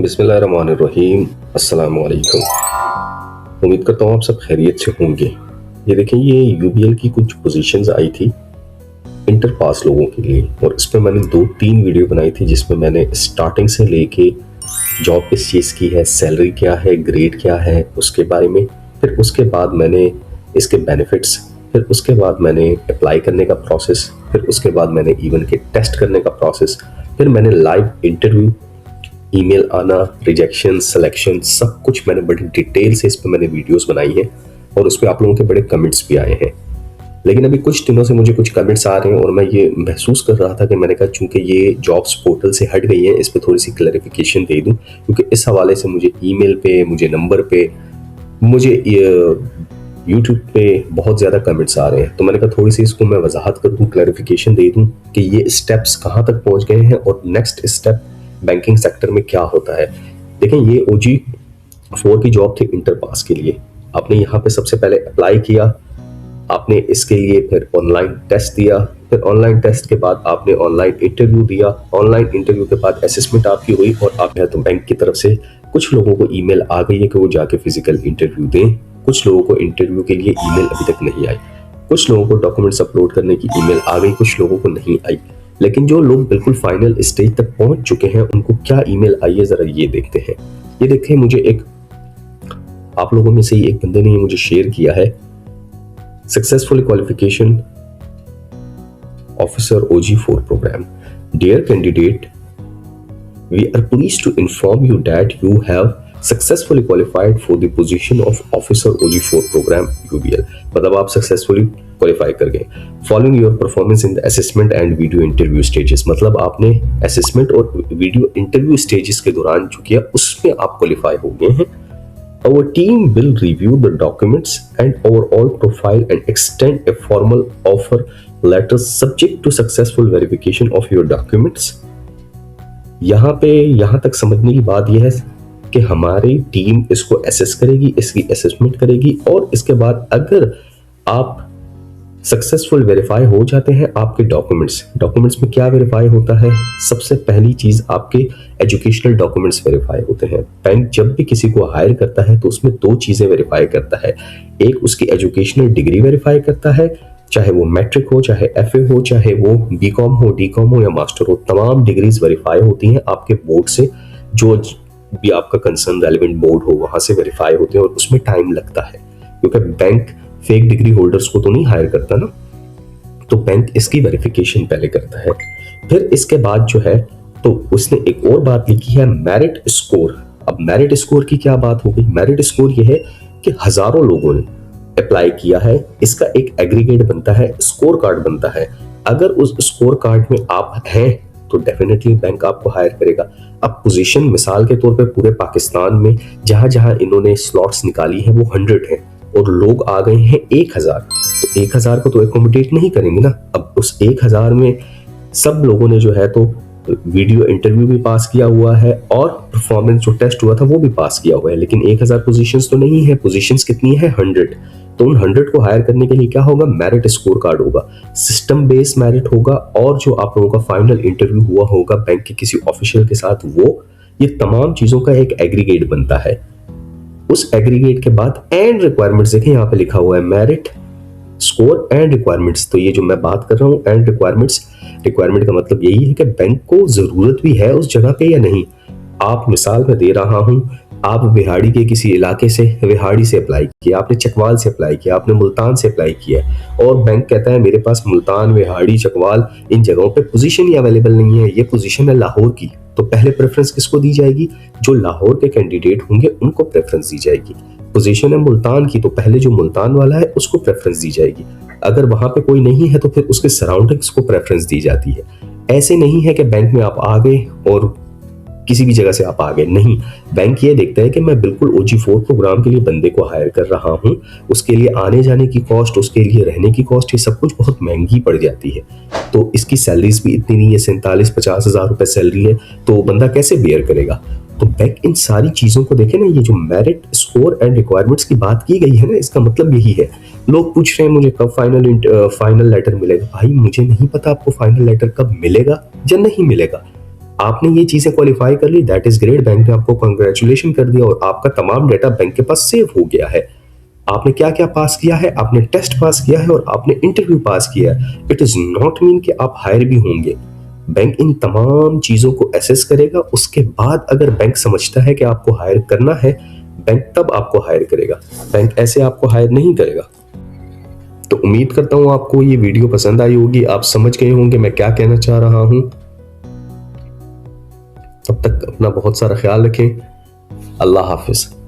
बिस्मिल्लाहिर्रहमानिर्रहीम। अस्सलाम वालेकुम। उम्मीद करता हूँ आप सब खैरियत से होंगे। ये देखें, ये यूबीएल की कुछ पोजीशंस आई थी इंटर पास लोगों के लिए, और इस पर मैंने 2-3 वीडियो बनाई थी जिसमें मैंने स्टार्टिंग से लेके जॉब किस चीज़ की है, सैलरी क्या है, ग्रेड क्या है, उसके बारे में, फिर उसके बाद मैंने इसके बेनिफिट्स, फिर उसके बाद मैंने अप्लाई करने का प्रोसेस, फिर उसके बाद मैंने इवन के टेस्ट करने का प्रोसेस, फिर मैंने लाइव इंटरव्यू, ईमेल आना, रिजेक्शन, सिलेक्शन, सब कुछ मैंने बड़ी डिटेल से इस पर मैंने वीडियोस बनाई हैं और उस पर आप लोगों के बड़े कमेंट्स भी आए हैं। लेकिन अभी कुछ दिनों से मुझे कुछ कमेंट्स आ रहे हैं और मैं ये महसूस कर रहा था कि मैंने कहा चूंकि ये जॉब्स पोर्टल से हट गई है, इस पर थोड़ी सी क्लैरिफिकेशन दे दूं, क्योंकि इस हवाले से मुझे ईमेल पे, मुझे नंबर पे, मुझे यूट्यूब पे बहुत ज़्यादा कमेंट्स आ रहे हैं। तो मैंने कहा थोड़ी सी इसको मैं वजाहत कर दूं, क्लैरिफिकेशन दे दूं कि ये स्टेप्स कहाँ तक पहुँच गए हैं और नेक्स्ट स्टेप बैंकिंग सेक्टर में क्या होता है। देखें, ये OG4 की जॉब थी इंटर पास के लिए। आपने यहाँ पे सबसे पहले अप्लाई किया, आपने इसके लिए फिर ऑनलाइन टेस्ट दिया, फिर ऑनलाइन टेस्ट के बाद आपने ऑनलाइन इंटरव्यू दिया, ऑनलाइन इंटरव्यू के बाद असेसमेंट आपकी हुई और आप है तो बैंक की तरफ से कुछ लोगों को ईमेल आ गई है कि वो जाके फिजिकल इंटरव्यू दें, कुछ लोगों को इंटरव्यू के लिए ईमेल अभी तक नहीं आई, कुछ लोगों को डॉक्यूमेंट्स अपलोड करने की ईमेल आ गई, कुछ लोगों को नहीं आई। लेकिन जो लोग बिल्कुल फाइनल स्टेज तक पहुंच चुके हैं उनको क्या ईमेल आई है, जरा ये देखते हैं। ये देखिए, मुझे एक आप लोगों में से ही एक बंदे ने मुझे शेयर किया है, successful qualification officer OG4 programme. Dear candidate, we are pleased to inform you that you have successfully qualified for the position of officer OG4 programme UBL। मतलब आप सक्सेसफुली क्वालिफाई कर गए। Following your performance in the assessment and video interview stages. मतलब आपने assessment और video interview stages के दौरान जो किया उसमें आप क्वालिफाई हो गए हैं। Our team will review the documents and overall profile and extend a formal offer letter subject to successful verification of your documents। यहाँ तक समझने की बात यह है कि हमारी टीम इसको असेस करेगी, इसकी असेसमेंट करेगी और इसके बाद अगर आप सक्सेसफुल वेरीफाई हो जाते हैं आपके डॉक्यूमेंट्स में क्या वेरीफाई होता है, सबसे पहली चीज आपके एजुकेशनल डॉक्यूमेंट्स वेरीफाई होते हैं। बैंक जब भी किसी को हायर करता है तो उसमें 2 चीजें वेरीफाई करता है। एक उसकी एजुकेशनल डिग्री वेरीफाई करता है, चाहे वो मैट्रिक हो, चाहे FA हो, चाहे वो BCom हो, DCom हो या मास्टर हो, तमाम डिग्रीज वेरीफाई होती हैं आपके बोर्ड से, जो भी आपका कंसर्न रेलिवेंट बोर्ड हो वहां से वेरीफाई होते हैं और उसमें टाइम लगता है, क्योंकि बैंक फेक डिग्री होल्डर्स को तो नहीं हायर करता ना, तो बैंक इसकी वेरिफिकेशन पहले करता है। फिर इसके बाद जो है तो उसने एक और बात लिखी है, मेरिट स्कोर। अब मेरिट स्कोर की क्या बात हो गई? मेरिट स्कोर ये है कि हजारों लोगों ने अप्लाई किया है, इसका एक एग्रीगेट बनता है, स्कोर कार्ड बनता है। अगर उस स्कोर कार्ड में आप हैं तो डेफिनेटली बैंक आपको हायर करेगा। अब पोजीशन मिसाल के तौर पे पूरे पाकिस्तान में जहां जहां इन्होंने स्लॉट्स निकाली है वो 100 है और लोग आ गए हैं 1000, तो 1000 को तो एकोमोडेट नहीं करेंगे ना। अब उस 1000 में सब लोगों ने जो है तो वीडियो इंटरव्यू भी पास किया हुआ है और परफॉर्मेंस जो टेस्ट हुआ था वो भी पास किया हुआ है, लेकिन 1000 पोजीशंस तो नहीं है। पोजीशंस कितनी है? 100। तो उन 100 को हायर करने के लिए क्या होगा? मेरिट स्कोर कार्ड होगा, सिस्टम बेस्ड मेरिट होगा और जो आप लोगों का फाइनल इंटरव्यू हुआ होगा बैंक के किसी ऑफिशियल के साथ, वो ये तमाम चीजों का एक एग्रीगेट बनता है। उस एग्रीगेट के बाद एंड रिक्वायरमेंट्स, देखें यहाँ पे लिखा हुआ है मेरिट स्कोर एंड रिक्वायरमेंट्स। तो ये जो मैं बात कर रहा हूँ एंड रिक्वायरमेंट्स, रिक्वायरमेंट का मतलब यही है कि बैंक को जरूरत भी है उस जगह पे या नहीं। आप मिसाल में दे रहा हूं, आप बिहाड़ी के किसी इलाके से, बिहाड़ी से अप्लाई किया, आपने चकवाल से अप्लाई किया, आपने मुल्तान से अप्लाई किया और बैंक कहता है मेरे पास मुल्तान, बिहाड़ी, चकवाल इन जगहों पे पोजीशन ही अवेलेबल नहीं है, ये पोजीशन है लाहौर की। तो पहले प्रेफरेंस किसको दी जाएगी? जो लाहौर के कैंडिडेट होंगे उनको प्रेफरेंस दी जाएगी। पोजीशन है मुल्तान की, तो पहले जो मुल्तान वाला है उसको प्रेफरेंस दी जाएगी। अगर वहां पे कोई नहीं है तो फिर उसके सराउंडिंग्स को प्रेफरेंस दी जाती है। ऐसे नहीं है कि बैंक में आप आ गए और किसी भी जगह से आप आ गए, नहीं। बैंक ये देखता है कि मैं बिल्कुल OG4 प्रोग्राम के लिए बंदे को हायर कर रहा हूं, उसके लिए आने जाने की कॉस्ट, उसके लिए रहने की कॉस्ट, ये सब कुछ बहुत महंगी पड़ जाती है। तो इसकी सैलरीज भी इतनी नहीं है, 47-50 हजार रुपए सैलरी है, तो बंदा कैसे बेयर करेगा? तो बैंक इन सारी चीजों को देखे ना, ये जो मेरिट स्कोर एंड रिक्वायरमेंट्स की बात की गई है ना, इसका मतलब यही है। लोग पूछ रहे हैं मुझे कब फाइनल लेटर मिलेगा। भाई मुझे नहीं पता आपको फाइनल लेटर कब मिलेगा या नहीं मिलेगा। आपने ये चीजें क्वालिफाई कर ली, दैट इज ग्रेट, बैंक ने आपको कंग्रेचुलेशन कर दिया और आपका तमाम डेटा बैंक के पास सेव हो गया है। आपने क्या क्या पास किया है, आपने टेस्ट पास किया है और आपने इंटरव्यू पास किया है। इट इज नॉट मीन कि आप हायर भी होंगे। बैंक इन तमाम चीजों को एसेस करेगा, उसके बाद अगर बैंक समझता है कि आपको हायर करना है, बैंक तब आपको हायर करेगा, बैंक ऐसे आपको हायर नहीं करेगा। तो उम्मीद करता हूं आपको ये वीडियो पसंद आई होगी, आप समझ गए होंगे मैं क्या कहना चाह रहा हूं। तब तक अपना बहुत सारा ख्याल रखें। अल्लाह हाफिज।